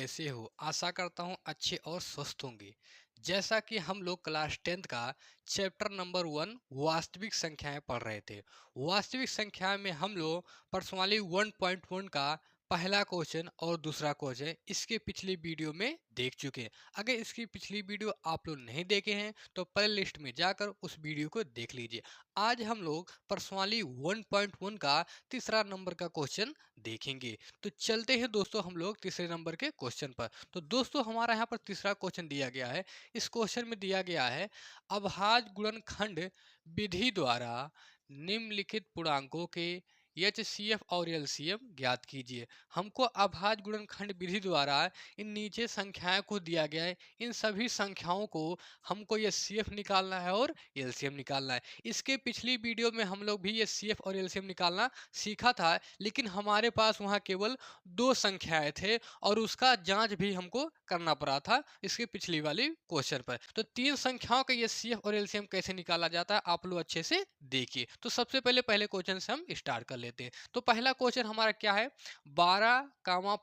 कैसे हो? आशा करता हूँ अच्छे और स्वस्थ होंगे। जैसा कि हम लोग क्लास 10th का चैप्टर नंबर 1 वास्तविक संख्याएं पढ़ रहे थे। वास्तविक संख्या में हम लोग प्रश्नावली 1.1 का पहला क्वेश्चन और दूसरा क्वेश्चन इसके पिछली वीडियो में देख चुके हैं। अगर इसकी पिछली वीडियो आप लोग नहीं देखे हैं तो प्ले लिस्ट में जाकर उस वीडियो को देख लीजिए। आज हम लोग प्रश्नावली 1.1 का तीसरा नंबर का क्वेश्चन देखेंगे। तो चलते हैं दोस्तों हम लोग तीसरे नंबर के क्वेश्चन पर। तो दोस्तों हमारा यहाँ पर तीसरा क्वेश्चन दिया गया है। इस क्वेश्चन में दिया गया है अभाज्य गुणनखंड विधि द्वारा निम्नलिखित पूर्णांकों के एचसीएफ और एलसीएम ज्ञात कीजिए। हमको अभाज्य गुणनखंड विधि द्वारा इन नीचे संख्याओं को दिया गया है। इन सभी संख्याओं को हमको एचसीएफ निकालना है और एलसीएम निकालना है। इसके पिछली वीडियो में हम लोग भी एचसीएफ और एलसीएम निकालना सीखा था, लेकिन हमारे पास वहाँ केवल दो संख्याएं थे और उसका जांच भी हमको करना पड़ा था इसके पिछली वाली क्वेश्चन पर। तो तीन संख्याओं का एचसीएफ और एलसीएम कैसे निकाला जाता है आप लोग अच्छे से देखिए। तो सबसे पहले क्वेश्चन से हम स्टार्ट कर लेते हैं। तो पहला क्वेश्चन हमारा क्या है, 12,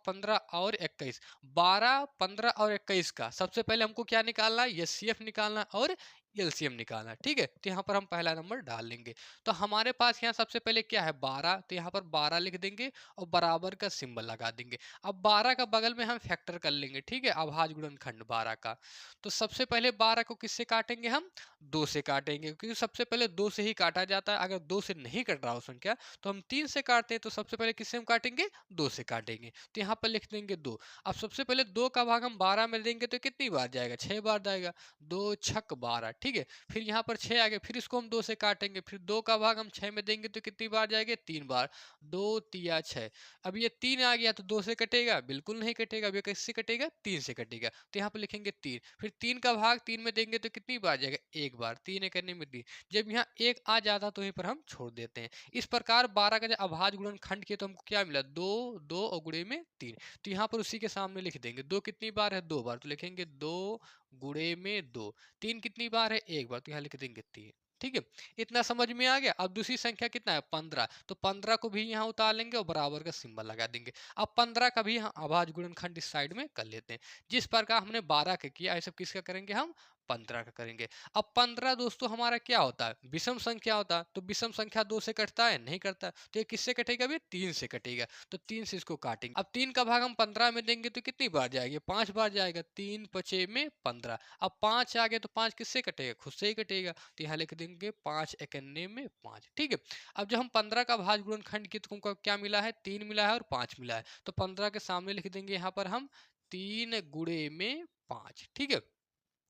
15 और 21। 12, 15 और 21 का सबसे पहले हमको क्या निकालना है, एचसीएफ निकालना है और एलसीएम निकालना है। ठीक है, तो यहाँ पर हम पहला नंबर डाल लेंगे। तो हमारे पास यहाँ सबसे पहले क्या है, 12, तो यहाँ पर 12 लिख देंगे और बराबर का सिंबल लगा देंगे। अब 12 का बगल में हम फैक्टर कर लेंगे। ठीक है, अभाज्य गुणनखंड 12 का। तो सबसे पहले 12 को किससे काटेंगे, हम 2 से काटेंगे, क्योंकि सबसे पहले 2 से ही काटा जाता है। अगर 2 से नहीं कट रहा हो संख्या तो हम 3 से काटते हैं। तो सबसे पहले किससे हम काटेंगे, 2 से काटेंगे। तो यहाँ पर लिख देंगे 2। अब सबसे पहले 2 का भाग हम 12 में देंगे तो कितनी बार जाएगा, 6 बार जाएगा। 2 छक 12। ठीक है, फिर यहाँ पर 6 आ गए, फिर इसको हम 2 से काटेंगे। फिर 2 का भाग हम 6 में देंगे तो कितनी बार जाएंगे, 3 बार। 2 तिया 6। अब ये 3 आ गया तो 2 से कटेगा, बिल्कुल नहीं कटेगा। अब ये किससे कटेगा, 3 से कटेगा। तो यहाँ पर लिखेंगे 3। फिर 3 का भाग 3 में देंगे तो कितनी बार जाएगा, एक बार। 3 एक करने में 3। जब यहाँ 1 आ जाता तो यहीं पर हम छोड़ देते हैं। इस प्रकार 12 का जब अभाज्य गुणनखंड किया तो हमको क्या मिला, 2, 2 और गुणे में 3। तो यहाँ पर उसी के सामने लिख देंगे। 2 कितनी बार है, 2 बार, तो लिखेंगे 2 गुणे में 2। 3 कितनी बार है, एक बार, तो यहाँ लिख देंगे 3। ठीक है, इतना समझ में आ गया। अब दूसरी संख्या कितना है, 15। तो 15 को भी यहाँ उतार लेंगे और बराबर का सिंबल लगा देंगे। अब 15 का भी यहाँ अभाज्य गुणनखंड इस साइड में कर लेते हैं। जिस प्रकार हमने 12 का किया ऐसे किसका करेंगे, हम 15 का करेंगे। अब 15 दोस्तों हमारा क्या होता है, विषम संख्या होता है। तो विषम संख्या 2 से कटता है, नहीं करता। तो ये किससे कटेगा, भी 3 से कटेगा। तो 3 से इसको काटेंगे। अब 3 का भाग हम 15 में देंगे तो कितनी बार जाएगी, 5 बार जाएगा। 3 पचे में 15। अब 5 आ गए तो 5 किससे कटेगा, खुद से ही कटेगा। तो यहाँ लिख देंगे 5 इक्यानवे में 5। ठीक है, अब जब हम 15 का भाज्य गुणनखंड किए तो हमको क्या मिला है, 3 मिला है और 5 मिला है। तो 15 के सामने लिख देंगे यहाँ पर हम 3 गुणे में 5। ठीक है,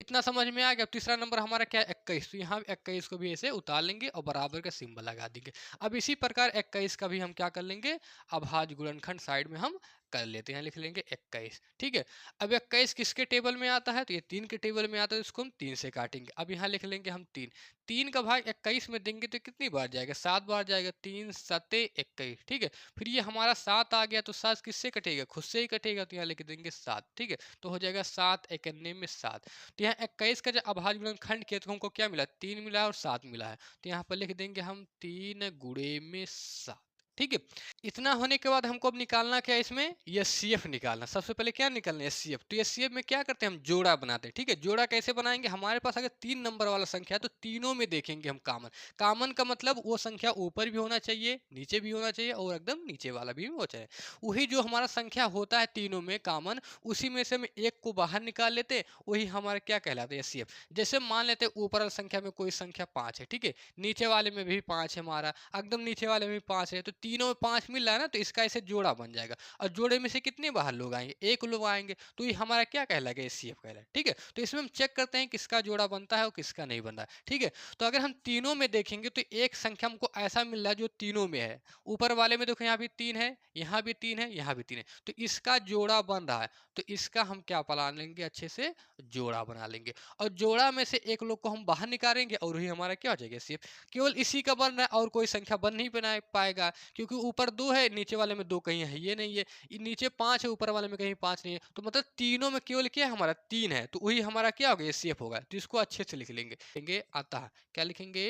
इतना समझ में आ गया। अब तीसरा नंबर हमारा क्या है, 21। तो यहाँ 21 को भी ऐसे उतार लेंगे और बराबर का सिंबल लगा देंगे। अब इसी प्रकार 21 का भी हम क्या कर लेंगे, अभाज्य गुणनखंड साइड में हम कर लेते हैं। यहाँ लिख लेंगे 21। ठीक है, अब 21 किसके टेबल में आता है, तो ये 3 के टेबल में आता है। इसको हम 3 से काटेंगे। अब यहाँ लिख लेंगे हम 3। 3 का भाग 21 में देंगे तो कितनी बार जाएगा, 7 बार जाएगा। 3 सते 21। ठीक है, फिर ये हमारा 7 आ गया तो 7 किससे कटेगा, खुद से ही कटेगा। तो यहाँ लिख देंगे 7। ठीक है, तो हो जाएगा 7 इक्यानवे में 7। तो यहाँ 21 का जब अभाज्य गुणनखंड किया तो हमको क्या मिला, 3 मिला है और 7 मिला है। तो यहाँ पर लिख देंगे हम 3 गुणे में 7। ठीक है, इतना होने के बाद हमको अब निकालना क्या है, इसमें एचसीएफ निकालना। सबसे पहले क्या निकालना है, एचसीएफ। तो एचसीएफ में क्या करते हैं, हम जोड़ा बनाते हैं। ठीक है, जोड़ा कैसे बनाएंगे, हमारे पास अगर 3 नंबर वाला संख्या है तो तीनों में देखेंगे हम कॉमन। कॉमन का मतलब वो संख्या ऊपर भी होना चाहिए, नीचे भी होना चाहिए और एकदम नीचे वाला भी हो चाहिए। वही जो हमारा संख्या होता है तीनों में कॉमन, उसी में से हम एक को बाहर निकाल लेते हैं। वही हमारा क्या कहलाता है, एचसीएफ। जैसे मान लेते हैं ऊपर वाली संख्या में कोई संख्या 5 है। ठीक है, नीचे वाले में भी 5 है हमारा, एकदम नीचे वाले में भी 5 है। तो तीनों में 5 मिल रहा है ना, तो इसका ऐसे जोड़ा बन जाएगा। और जोड़े में से कितने बाहर लोग आएंगे, एक लोग आएंगे। तो ये हमारा क्या कहलाएगा, एचसीएफ कहलाएगा। ठीक है, तो इसमें हम चेक करते हैं किसका जोड़ा बनता है और किसका नहीं बन रहा है। ठीक है, तो अगर हम तीनों में देखेंगे तो एक संख्या हमको ऐसा मिल रहा है जो तीनों में है। ऊपर वाले में देखो, यहाँ भी 3 है, यहाँ भी 3 है, यहाँ भी 3 है। तो इसका जोड़ा बन रहा है। तो इसका हम क्या बना लेंगे, अच्छे से जोड़ा बना लेंगे। और जोड़ा में से एक लोग को हम बाहर निकालेंगे और वही हमारा क्या हो जाएगा, एचसीएफ। केवल इसी का बन रहा है और कोई संख्या बन नहीं बना पाएगा, क्योंकि ऊपर 2 है, नीचे वाले में 2 कहीं है, ये नहीं है। नीचे 5 है, ऊपर वाले में कहीं 5 नहीं है। तो मतलब तीनों में केवल क्या है, हमारा 3 है। तो वही हमारा क्या होगा, एचसीएफ होगा। तो इसको अच्छे से लिख लेंगे। अतः क्या लिखेंगे,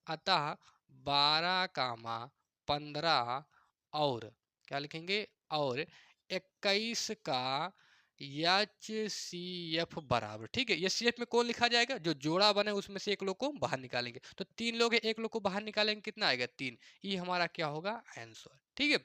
अतः 12, 15 और क्या लिखेंगे, और 21 का HCF बराबर, ठीक है। HCF में कौन लिखा जाएगा, जो जोड़ा बने उसमें से एक लोग को बाहर निकालेंगे। तो 3 लोग हैं, एक लोग को बाहर निकालेंगे, कितना आएगा 3। ये हमारा क्या होगा, आंसर, ठीक है।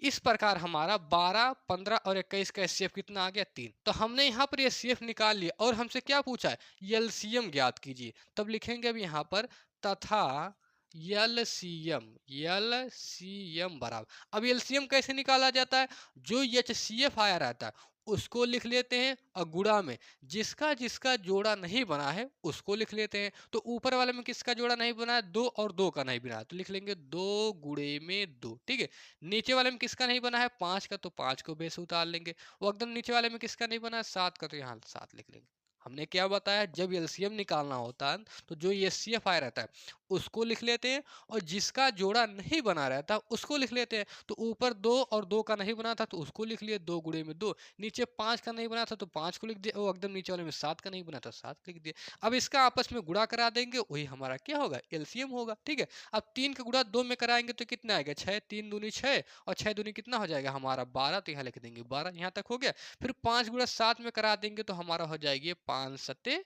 इस प्रकार हमारा 12, 15 और 21 का एचसीएफ कितना आ गया, 3। तो हमने यहाँ पर एचसीएफ निकाल लिया और हमसे क्या पूछा है, एलसीएम ज्ञात कीजिए। तब लिखेंगे अब यहाँ पर तथा एलसीएम, एलसीएम बराबर। अब एलसीएम कैसे निकाला जाता है, जो एचसीएफ आया रहता है उसको लिख लेते हैं और गुणा में जिसका जिसका जोड़ा नहीं बना है उसको लिख लेते हैं। तो ऊपर वाले में किसका जोड़ा नहीं बना है, 2 और 2 का नहीं बना है, तो लिख लेंगे 2 गुणे में 2, ठीक है। नीचे वाले में किसका नहीं बना है, 5 का, तो 5 को बेस उतार लेंगे। वो एकदम नीचे वाले में किसका नहीं बना है, 7 का, तो यहाँ 7 लिख लेंगे। हमने क्या बताया, जब एलसीएम निकालना होता है तो जो एचसीएफ आया रहता है उसको लिख लेते हैं और जिसका जोड़ा नहीं बना रहता उसको लिख लेते हैं। तो ऊपर 2 और 2 का नहीं बना था तो उसको लिख लिए 2 गुणे में 2। नीचे 5 का नहीं बना था तो 5 को लिख दिया, वो एकदम नीचे वाले में 7 का नहीं बना था 7 लिख दिया। अब इसका आपस में गुणा करा देंगे, वही हमारा क्या होगा, एलसीएम होगा, ठीक है। अब 3 का गुणा 2 में कराएंगे तो कितना आएगा, 6, 3 दूनी 6 और 6 दूनी कितना हो जाएगा हमारा 12, तो यहाँ लिख देंगे 12, यहाँ तक हो गया। फिर 5 गुणा 7 में करा देंगे तो हमारा हो जाएगी 5 सत्ते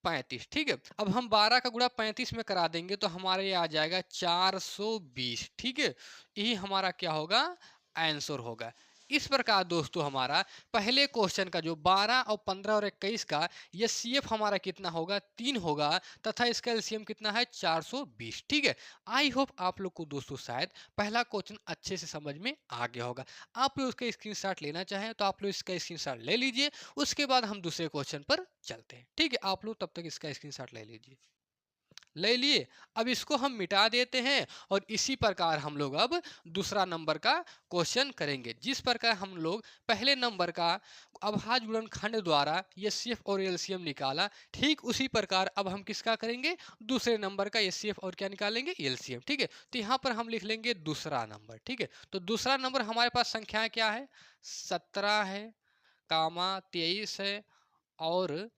35, ठीक है। अब हम 12 का गुणा 35 में करा देंगे तो हमारे ये आ जाएगा 420, ठीक है। यही हमारा क्या होगा, आंसर होगा। इस प्रकार दोस्तों हमारा पहले क्वेश्चन का जो 12 और 15 और 21 का ये सीएफ हमारा कितना होगा, 3 होगा तथा इसका एलसीएम कितना है 420, ठीक है। आई होप आप लोग को दोस्तों शायद पहला क्वेश्चन अच्छे से समझ में आ गया होगा। आप लोग इसका स्क्रीनशॉट लेना चाहें तो आप लोग इसका स्क्रीनशॉट ले लीजिए, उसके बाद हम दूसरे क्वेश्चन पर चलते हैं, ठीक है। आप लोग तब तक इसका स्क्रीनशॉट ले लीजिए, ले लिए। अब इसको हम मिटा देते हैं और इसी प्रकार हम लोग अब दूसरा नंबर का क्वेश्चन करेंगे। जिस प्रकार हम लोग पहले नंबर का अभाज्य गुणनखंड द्वारा एचसीएफ और एलसीएम निकाला, ठीक उसी प्रकार अब हम किसका करेंगे, दूसरे नंबर का एचसीएफ और क्या निकालेंगे, एलसीएम, ठीक है। तो यहाँ पर हम लिख लेंगे दूसरा नंबर, ठीक है। तो दूसरा नंबर हमारे पास संख्याएं क्या है, 17 है, कामा 23 है और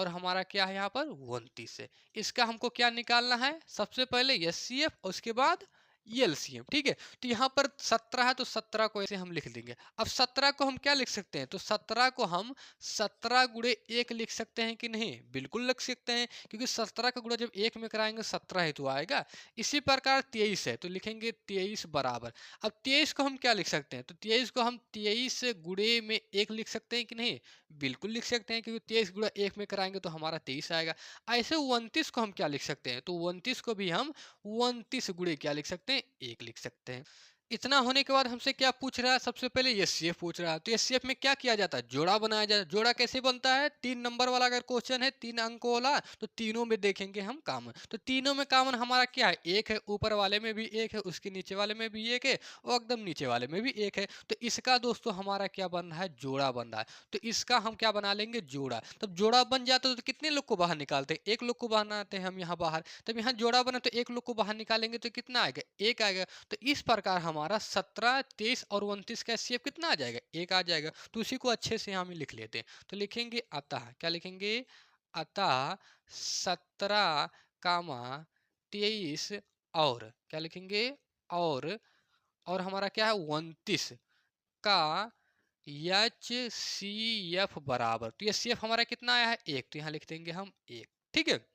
हमारा क्या है यहाँ पर 29 है। इसका हमको क्या निकालना है, सबसे पहले एचसीएफ और उसके बाद एलसीएम, ठीक है। तो यहाँ पर 17 है तो 17 को ऐसे हम लिख देंगे। अब 17 को हम क्या लिख सकते हैं, तो 17 को हम 17 गुणे 1 लिख सकते हैं कि नहीं, बिल्कुल लिख सकते हैं, क्योंकि 17 का गुणा जब 1 में कराएंगे 17 ही तो आएगा। इसी प्रकार 23 है तो लिखेंगे 23 बराबर। अब 23 को हम क्या लिख सकते हैं, तो 23 को हम 23 गुणे में 1 लिख सकते हैं कि नहीं, बिल्कुल लिख सकते हैं, क्योंकि 23 गुणा 1 में कराएंगे तो हमारा 23 आएगा। ऐसे 29 को हम क्या लिख सकते हैं, तो 29 को भी हम 29 गुणे क्या लिख सकते हैं, 1 लिख सकते हैं। इतना होने के बाद हमसे क्या पूछ रहा है, सबसे पहले एचसीएफ पूछ रहा है। तो एचसीएफ में क्या किया जाता है, जोड़ा बनाया जाता है। जोड़ा कैसे बनता है, 3 नंबर वाला अगर क्वेश्चन है 3 अंकों वाला तो तीनों में देखेंगे हम कॉमन। तो तीनों में कॉमन हमारा क्या है, 1 है, ऊपर वाले में भी 1 है, उसके नीचे वाले में भी 1 है और एकदम नीचे वाले में भी 1 है। तो इसका दोस्तों हमारा क्या बन रहा है, जोड़ा बन रहा है। तो इसका हम क्या बना लेंगे, जोड़ा। तब जोड़ा बन जाता है तो कितने लोग को बाहर निकालते हैं, एक लोग को बनाते हैं हम यहाँ बाहर। तब यहाँ जोड़ा बना तो एक लोग को बाहर निकालेंगे तो कितना आएगा, 1 आएगा। तो इस प्रकार हमारा 17, 23 और 29 का एचसीएफ कितना आ जाएगा, 1 आ जाएगा। तो उसी को अच्छे से हम लिख लेते हैं। तो लिखेंगे अतः, क्या लिखेंगे, अतः 17 कामा 23 और क्या लिखेंगे, और हमारा क्या है 29 का एचसीएफ बराबर। तो एचसीएफ हमारा कितना आया है, 1, तो यहाँ लिख देंगे हम 1, ठीक है।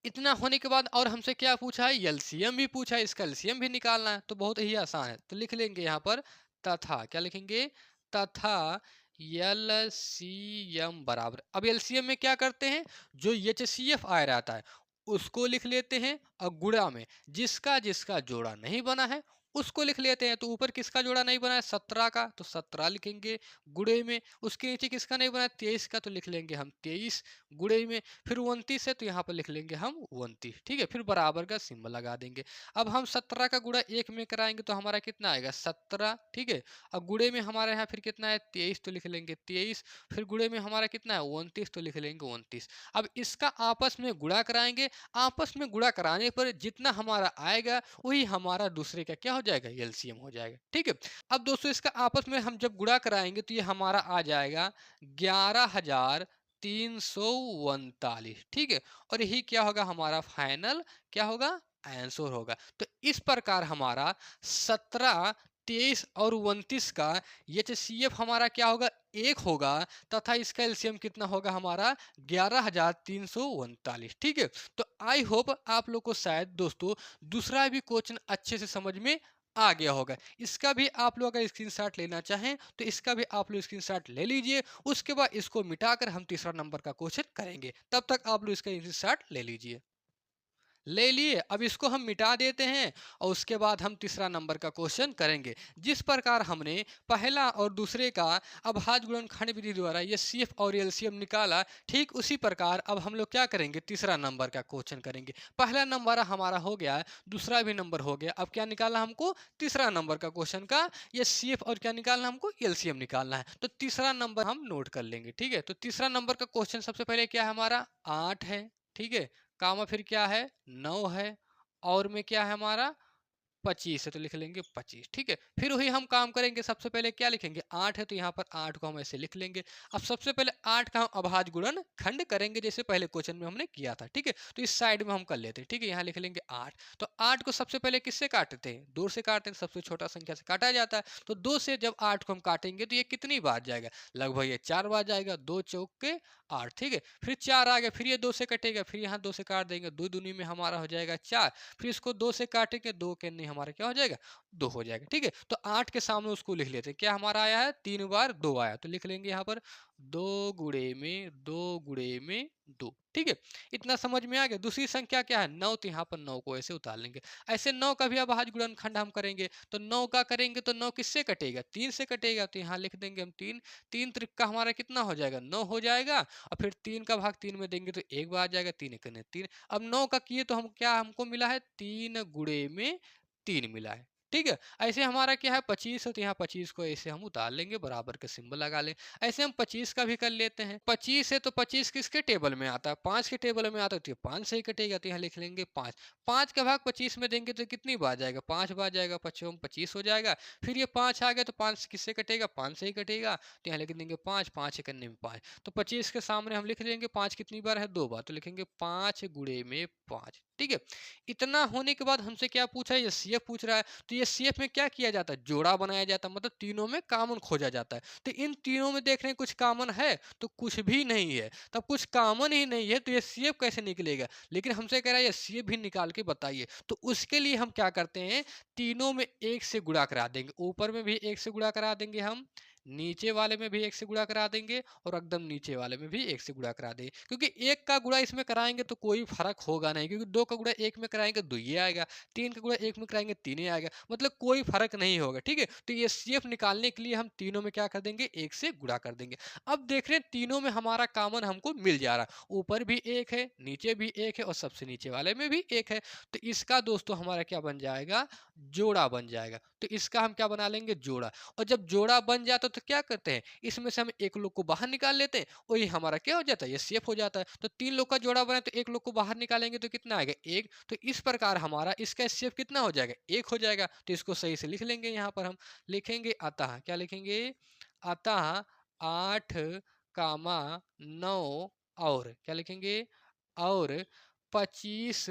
इतना होने के बाद और हमसे क्या पूछा है, एलसीएम भी पूछा है, इसका एलसीएम भी निकालना है। तो बहुत ही आसान है, तो लिख लेंगे यहाँ पर तथा, क्या लिखेंगे, तथा एलसीएम बराबर। अब एलसीएम में क्या करते हैं, जो एचसीएफ आया रहता है उसको लिख लेते हैं और गुणा में जिसका जिसका जोड़ा नहीं बना है उसको लिख लेते हैं। तो ऊपर किसका जोड़ा नहीं बना है, 17 का, तो 17 लिखेंगे गुणे में। उसके नीचे किसका नहीं बना है, 23 का, तो लिख लेंगे हम 23 गुणे में। फिर 29 है तो यहाँ पर लिख लेंगे हम 29, ठीक है। फिर बराबर का सिंबल लगा देंगे। अब हम 17 का गुणा 1 में कराएंगे तो हमारा कितना आएगा, 17, ठीक है। अब गुणे में हमारे यहाँ फिर कितना है 23, तो लिख लेंगे 23। फिर गुणे में हमारा कितना है 29, तो लिख लेंगे 29। अब इसका आपस में गुणा कराएंगे, आपस में गुणा कराने पर जितना हमारा आएगा वही हमारा दूसरे का क्या हो जाएगा, एलसीएम हो जाएगा, ठीक है। अब दोस्तों इसका आपस में हम जब गुणा कराएंगे तो ये हमारा आ जाएगा 11,339, ठीक है। और यही क्या होगा, हमारा फाइनल क्या होगा, आंसर होगा। तो इस प्रकार हमारा 17 23 और 29 का एचसीएफ हमारा क्या होगा, 1 होगा, तथा इसका एलसीएम कितना होगा हमारा 11,339। ठीक है, तो आई होप आप लोग को शायद दोस्तों दूसरा भी क्वेश्चन अच्छे से समझ में आ गया होगा। इसका भी आप लोग अगर स्क्रीनशॉट लेना चाहें तो इसका भी आप लोग स्क्रीनशॉट ले लीजिए। उसके बाद इसको मिटाकर हम तीसरा नंबर का क्वेश्चन करेंगे, तब तक आप लोग इसका स्क्रीनशॉट ले लीजिए। ले लिए, अब इसको हम मिटा देते हैं और उसके बाद हम तीसरा नंबर का क्वेश्चन करेंगे। जिस प्रकार हमने पहला और दूसरे का अभाज्य गुणनखंड विधि द्वारा ये सीएफ और एलसीएम निकाला, ठीक उसी प्रकार अब हम लोग क्या करेंगे, तीसरा नंबर का क्वेश्चन करेंगे। पहला नंबर हमारा हो गया, दूसरा भी नंबर हो गया, अब क्या निकालना हमको, तीसरा नंबर का क्वेश्चन का ये सीएफ और क्या निकालना हमको, एलसीएम निकालना है। तो तीसरा नंबर हम नोट कर लेंगे। ठीक है, तो तीसरा नंबर का क्वेश्चन सबसे पहले क्या है हमारा, 8 है। ठीक है, कामा फिर क्या है, 9 है, और में क्या है हमारा 25 है, तो लिख लेंगे 25। ठीक है, फिर वही हम काम करेंगे, सबसे पहले क्या लिखेंगे, 8 है तो यहाँ पर 8 को हम ऐसे लिख लेंगे। अब सबसे पहले 8 का हम अभाज्य गुणन खंड करेंगे, जैसे पहले क्वेश्चन में हमने किया था। ठीक है, तो इस साइड में हम कर लेते हैं। ठीक है, यहाँ लिख लेंगे 8। तो 8 को सबसे पहले किससे काटते हैं, 2 से काटते हैं, सबसे छोटा संख्या से काटा जाता है। तो 2 से जब 8 को हम काटेंगे तो ये कितनी बार जाएगा, लगभग ये 4 बार जाएगा, 2 चौक के 8। ठीक है, फिर 4 आ गया, फिर ये 2 से कटेगा, फिर यहाँ 2 से काट देंगे, 2 दूनी में हमारा हो जाएगा 4। फिर इसको 2 से काटेंगे, 2 के नहीं हमारा क्या हो जाएगा, 2 हो जाएगा। ठीक है, तो 8 के सामने उसको लिख लेते हैं, क्या हमारा आया है, 3 बार 2 आया, तो लिख लेंगे यहाँ पर 2 गुणे में 2 गुणे में 2। ठीक है, इतना समझ में आ गया। दूसरी संख्या क्या है, 9, तो यहाँ पर 9 को ऐसे उतार लेंगे। ऐसे 9 का भी अभाज्य गुणनखंड हम करेंगे, तो 9 का करेंगे तो 9 किससे कटेगा, 3 से कटेगा, तो यहाँ लिख देंगे हम 3। 3 त्रिक हमारा कितना हो जाएगा, 9 हो जाएगा, और फिर 3 का भाग 3 में देंगे तो 1 बार आ जाएगा, 3 एक 3। अब 9 का किए तो हम क्या हमको मिला है, 3 गुणे में 3 मिला है। ठीक है, ऐसे हमारा क्या है 25 है, तो यहाँ 25 को ऐसे हम उतार लेंगे, बराबर का सिंबल लगा लें। ऐसे हम 25 का भी कर लेते हैं। 25 है तो 25 किसके टेबल में आता है, 5 के टेबल में आता है, तो ये 5 से ही कटेगा, तो यहाँ लिख लेंगे 5। 5 का भाग 25 में देंगे तो कितनी बार जाएगा, 5 बार जाएगा, 5 25 हो जाएगा। फिर ये 5 आ गया तो 5 किससे कटेगा, 5 से ही कटेगा, तो यहाँ लिख देंगे 5। 5 करने में 5, तो 25 के सामने हम लिख देंगे 5 कितनी बार है, 2 बार, तो लिखेंगे 5 गुणे में 5। ठीक है, इतना होने के बाद हमसे क्या पूछा है, ये सीएफ पूछ रहा है। तो ये सीएफ में क्या किया जाता है, जोड़ा बनाया जाता है, मतलब तीनों में कॉमन खोजा जाता है। तो इन तीनों में देख रहे हैं कुछ कॉमन है, तो कुछ भी नहीं है। तब कुछ कॉमन ही नहीं है तो ये सीएफ कैसे निकलेगा, लेकिन हमसे कह रहा है ये सीएफ भी निकाल के बताइए। तो उसके लिए हम क्या करते हैं, तीनों में 1 से गुणा करा देंगे, ऊपर में भी 1 से गुणा करा देंगे हम, नीचे वाले में भी 1 से गुणा करा देंगे, और एकदम नीचे वाले में भी 1 से गुणा करा देंगे। क्योंकि 1 का गुणा इसमें कराएंगे तो कोई फर्क होगा नहीं, क्योंकि 2 का गुणा 1 में कराएंगे 2 ये आएगा, 3 का गुणा 1 में कराएंगे 3 ही आएगा, मतलब कोई फर्क नहीं होगा। ठीक है, तो ये सीएफ निकालने के लिए हम तीनों में क्या कर देंगे, 1 से गुणा कर देंगे। अब देख रहे हैं तीनों में हमारा कॉमन हमको मिल जा रहा है, ऊपर भी 1 है, नीचे भी 1 है, और सबसे नीचे वाले में भी 1 है। तो इसका दोस्तों हमारा क्या बन जाएगा, जोड़ा बन जाएगा। तो इसका हम क्या बना लेंगे, जोड़ा। और जब जोड़ा बन जाता है तो क्या करते हैं, इसमें से हम एक लोग को बाहर निकाल लेते हैं, और ये हमारा क्या हो जाता है, ये सेफ हो जाता है। तो 3 लोग का जोड़ा बना तो एक लोग को बाहर निकालेंगे तो कितना आएगा, 1। तो इस प्रकार हमारा इसका सेफ कितना हो जाएगा, 1 हो जाएगा। तो इसको सही से लिख लेंगे, यहाँ पर हम लिखेंगे अतः, क्या लिखेंगे, अतः 8 कामा 9, और क्या लिखेंगे, और 25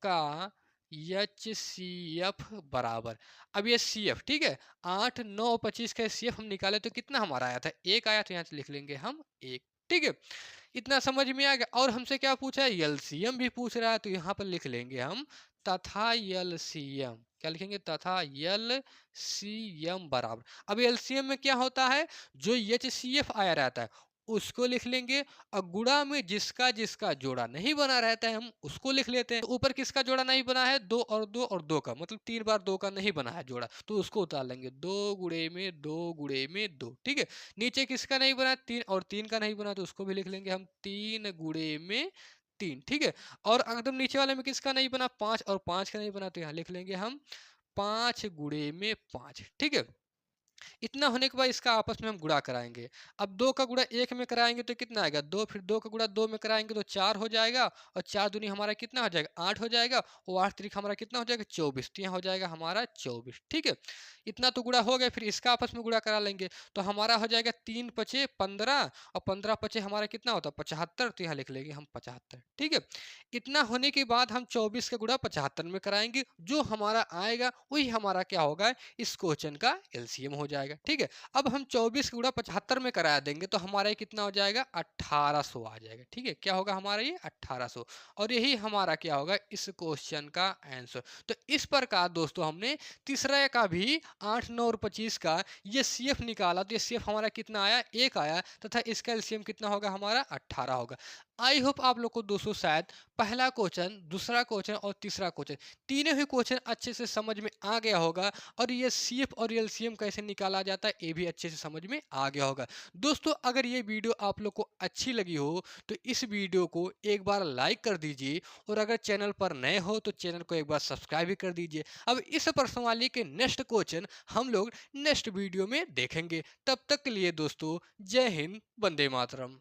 का एचसीएफ बराबर। अब ये सीएफ, ठीक है, 8 9 25 का सीएफ हम निकाले तो कितना हमारा आया था, 1 आया, तो यहाँ से लिख लेंगे हम 1। ठीक है, इतना समझ में आ गया। और हमसे क्या पूछा है, एलसीएम भी पूछ रहा है, तो यहाँ पर लिख लेंगे हम तथा एलसीएम, क्या लिखेंगे, तथा एलसीएम बराबर। अब एलसीएम में क्या होता है, जो एचसीएफ आया रहता है उसको लिख लेंगे, और गुणा में जिसका जिसका जोड़ा नहीं बना रहता है हम उसको लिख लेते हैं। तो ऊपर किसका जोड़ा नहीं बना है, 2 और 2 और 2 का, मतलब 3 बार 2 का नहीं बना है जोड़ा, तो उसको उतार लेंगे, 2 गुणे में 2 गुणे में 2। ठीक है, नीचे किसका नहीं बना, 3 और 3 का नहीं बना, तो उसको भी लिख लेंगे हम 3 गुणे में 3। ठीक है, और एकदम नीचे वाले में किसका नहीं बना, 5 और 5 का नहीं बना, तो यहाँ लिख लेंगे हम 5 गुणे में 5। ठीक है, इतना होने के बाद इसका आपस में हम गुणा कराएंगे। अब 2 का गुणा 1 में कराएंगे तो कितना आएगा 2, फिर 2 का गुणा 2 में कराएंगे तो 4 हो जाएगा, और 4 दूनी हमारा कितना हो जाएगा 8 हो जाएगा, और 8 त्रिक हमारा कितना हो जाएगा 24, तो यहाँ हो जाएगा हमारा 24। ठीक है, इतना तो गुणा हो गया, फिर इसका आपस में गुणा करा लेंगे तो हमारा हो जाएगा 3 पचे 15, और 15 पचे हमारा कितना होता है 75, तो यहाँ लिख लेंगे हम 75। ठीक है, इतना होने के बाद हम 24 का गुणा 75 में कराएंगे, जो हमारा आएगा वही हमारा क्या होगा इस क्वेश्चन का एलसीएम हो जाएगा। ठीक है, अब हम 24 गुणा 75 में करा देंगे तो हमारा ये कितना हो जाएगा 1800 आ जाएगा। ठीक है, क्या होगा हमारा ये 1800, और यही हमारा क्या होगा इस क्वेश्चन का आंसर। तो इस प्रकार दोस्तों हमने तीसरा का भी 8, 9 और 25 का ये सीएफ निकाला, तो ये सीएफ हमारा कितना आया 1 आया, तथा इसका एलसीएम कितना होगा हमारा 18 होगा। आई होप आप लोग को दोस्तों शायद पहला क्वेश्चन, दूसरा क्वेश्चन और तीसरा क्वेश्चन, तीनों ही क्वेश्चन अच्छे से समझ में आ गया होगा, और ये सीएफ और एलसीएम कैसे निकाला जाता है ये भी अच्छे से समझ में आ गया होगा। दोस्तों अगर ये वीडियो आप लोग को अच्छी लगी हो तो इस वीडियो को एक बार लाइक कर दीजिए, और अगर चैनल पर नए हो तो चैनल को एक बार सब्सक्राइब भी कर दीजिए। अब इस प्रश्नवाली के नेक्स्ट क्वेश्चन हम लोग नेक्स्ट वीडियो में देखेंगे। तब तक के लिए दोस्तों जय हिंद, वंदे मातरम।